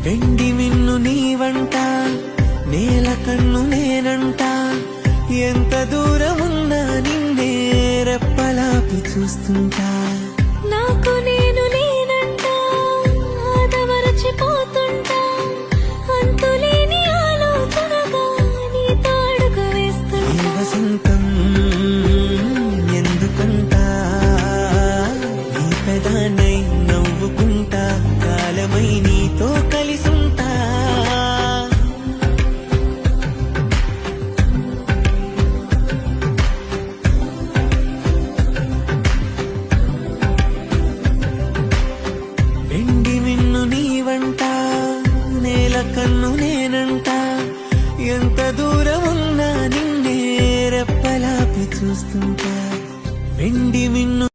వెండి మిన్ను నీవంట, నేల కన్ను నేనంట, ఎంత దూరమున్నా నిన్నే రెప్పలాపి చూస్తుంటా. నాకు నేను నేనంట, ఆదమరచిపోతుంటా, అంతులేని ఆలోచనగా నీతో అడుగు వేస్తుంటా. ఈ వసంతం ఎందుకంటా, నీ పెదానై నవ్వుకుంటా, కాలమై నీతో కలిసుంటా. వెండి మిన్ను నీవంట, నేల కన్ను నేనంట, ఎంత దూరమున్నా నిన్నే రెప్పలాపి చూస్తుంటా. వెండి మిన్ను